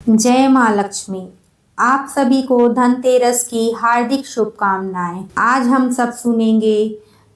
जय माँ लक्ष्मी। आप सभी को धनतेरस की हार्दिक शुभकामनाएं। आज हम सब सुनेंगे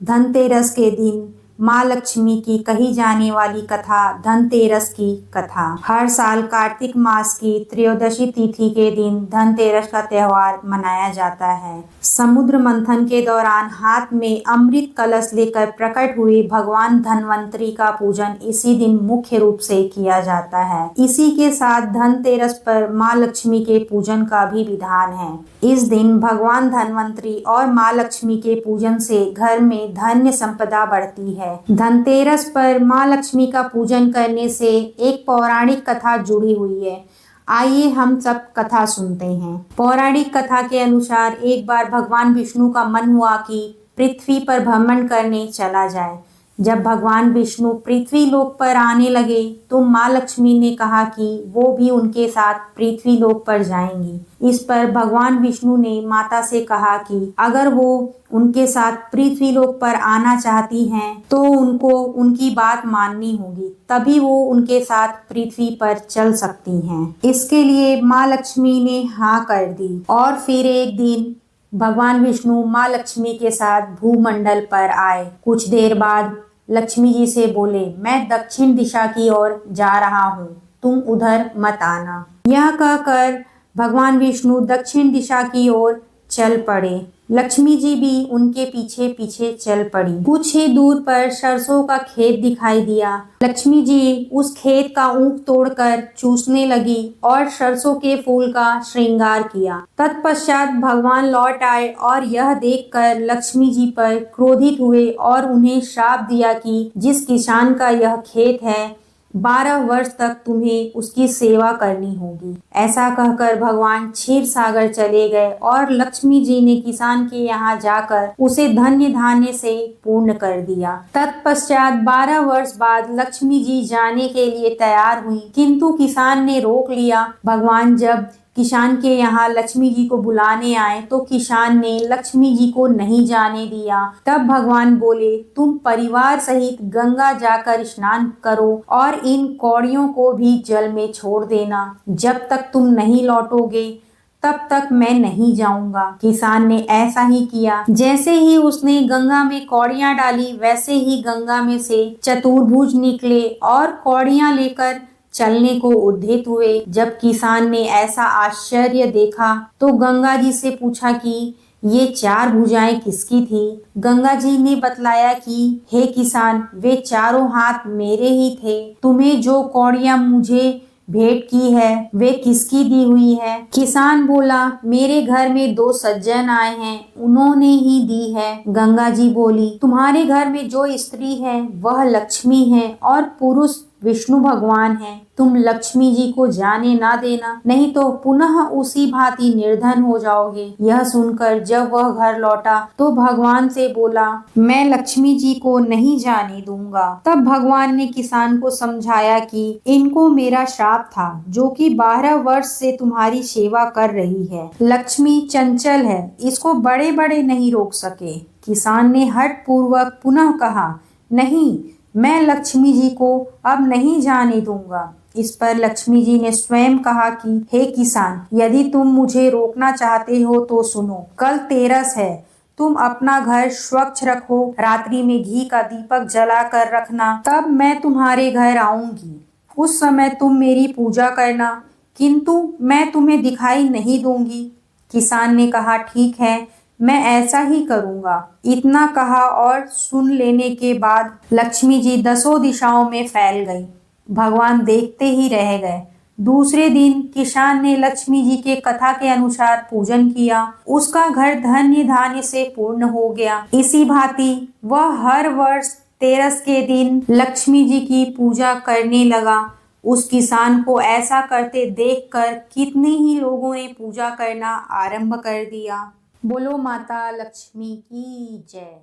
धनतेरस के दिन माँ लक्ष्मी की कही जाने वाली कथा, धनतेरस की कथा। हर साल कार्तिक मास की त्रयोदशी तिथि के दिन धनतेरस का त्योहार मनाया जाता है। समुद्र मंथन के दौरान हाथ में अमृत कलश लेकर प्रकट हुए भगवान धन्वंतरी का पूजन इसी दिन मुख्य रूप से किया जाता है। इसी के साथ धनतेरस पर माँ लक्ष्मी के पूजन का भी विधान है। इस दिन भगवान धन्वंतरी और माँ लक्ष्मी के पूजन से घर में धन्य संपदा बढ़ती है। धनतेरस पर माँ लक्ष्मी का पूजन करने से एक पौराणिक कथा जुड़ी हुई है। आइए हम सब कथा सुनते हैं। पौराणिक कथा के अनुसार एक बार भगवान विष्णु का मन हुआ कि पृथ्वी पर भ्रमण करने चला जाए। जब भगवान विष्णु पृथ्वी लोक पर आने लगे तो माँ लक्ष्मी ने कहा कि वो भी उनके साथ पृथ्वी लोक पर जाएंगी। इस पर भगवान विष्णु ने माता से कहा कि अगर वो उनके साथ पृथ्वी लोक पर आना चाहती हैं तो उनको उनकी बात माननी होगी, तभी वो उनके साथ पृथ्वी पर चल सकती हैं। इसके लिए माँ लक्ष्मी ने हाँ कर दी और फिर एक दिन भगवान विष्णु माँ लक्ष्मी के साथ भूमंडल पर आए। कुछ देर बाद लक्ष्मी जी से बोले, मैं दक्षिण दिशा की ओर जा रहा हूँ, तुम उधर मत आना। यह कहकर भगवान विष्णु दक्षिण दिशा की ओर चल पड़े। लक्ष्मी जी भी उनके पीछे पीछे चल पड़ी। कुछ ही दूर पर सरसों का खेत दिखाई दिया। लक्ष्मी जी उस खेत का ऊख तोड़कर चूसने लगी और सरसों के फूल का श्रृंगार किया। तत्पश्चात भगवान लौट आए और यह देखकर लक्ष्मी जी पर क्रोधित हुए और उन्हें श्राप दिया कि जिस किसान का यह खेत है 12 वर्ष तक तुम्हें उसकी सेवा करनी होगी। ऐसा कहकर भगवान क्षीर सागर चले गए और लक्ष्मी जी ने किसान के यहाँ जाकर उसे धन्य धान्य से पूर्ण कर दिया। तत्पश्चात 12 वर्ष बाद लक्ष्मी जी जाने के लिए तैयार हुई, किंतु किसान ने रोक लिया। भगवान जब किसान के यहाँ लक्ष्मी जी को बुलाने आए तो किसान ने लक्ष्मी जी को नहीं जाने दिया। तब भगवान बोले, तुम परिवार सहित गंगा जाकर स्नान करो और इन कौड़ियों को भी जल में छोड़ देना। जब तक तुम नहीं लौटोगे तब तक मैं नहीं जाऊंगा। किसान ने ऐसा ही किया। जैसे ही उसने गंगा में कौड़ियां डाली वैसे ही गंगा में से चतुर्भुज निकले और कौड़ियां लेकर चलने को उद्यत हुए। जब किसान ने ऐसा आश्चर्य देखा तो गंगा जी से पूछा कि ये 4 भुजाएं किसकी थी। गंगा जी ने बतलाया कि हे किसान, वे चारों हाथ मेरे ही थे। तुम्हें जो कौड़ियां मुझे भेंट की है वे किसकी दी हुई है। किसान बोला, मेरे घर में 2 सज्जन आए हैं, उन्होंने ही दी है। गंगा जी बोली, तुम्हारे घर में जो स्त्री है वह लक्ष्मी है और पुरुष विष्णु भगवान है। तुम लक्ष्मी जी को जाने ना देना, नहीं तो पुनः उसी भांति निर्धन हो जाओगे। यह सुनकर जब वह घर लौटा तो भगवान से बोला, मैं लक्ष्मी जी को नहीं जाने दूंगा। तब भगवान ने किसान को समझाया कि इनको मेरा श्राप था, जो कि 12 वर्ष से तुम्हारी सेवा कर रही है। लक्ष्मी चंचल है, इसको बड़े बड़े नहीं रोक सके। किसान ने हठ पूर्वक पुनः कहा, नहीं, मैं लक्ष्मी जी को अब नहीं जाने दूंगा। इस पर लक्ष्मी जी ने स्वयं कहा कि हे किसान, यदि तुम मुझे रोकना चाहते हो तो सुनो, कल तेरस है, तुम अपना घर स्वच्छ रखो, रात्रि में घी का दीपक जला कर रखना, तब मैं तुम्हारे घर आऊंगी। उस समय तुम मेरी पूजा करना, किंतु मैं तुम्हें दिखाई नहीं दूंगी। किसान ने कहा, ठीक है, मैं ऐसा ही करूंगा। इतना कहा और सुन लेने के बाद लक्ष्मी जी 10 दिशाओं में फैल गई। भगवान देखते ही रह गए। दूसरे दिन किसान ने लक्ष्मी जी के कथा के अनुसार पूजन किया। उसका घर धन्य धान्य से पूर्ण हो गया। इसी भांति वह हर वर्ष तेरस के दिन लक्ष्मी जी की पूजा करने लगा। उस किसान को ऐसा करते देखकर कितने ही लोगों ने पूजा करना आरंभ कर दिया। बोलो माता लक्ष्मी की जय।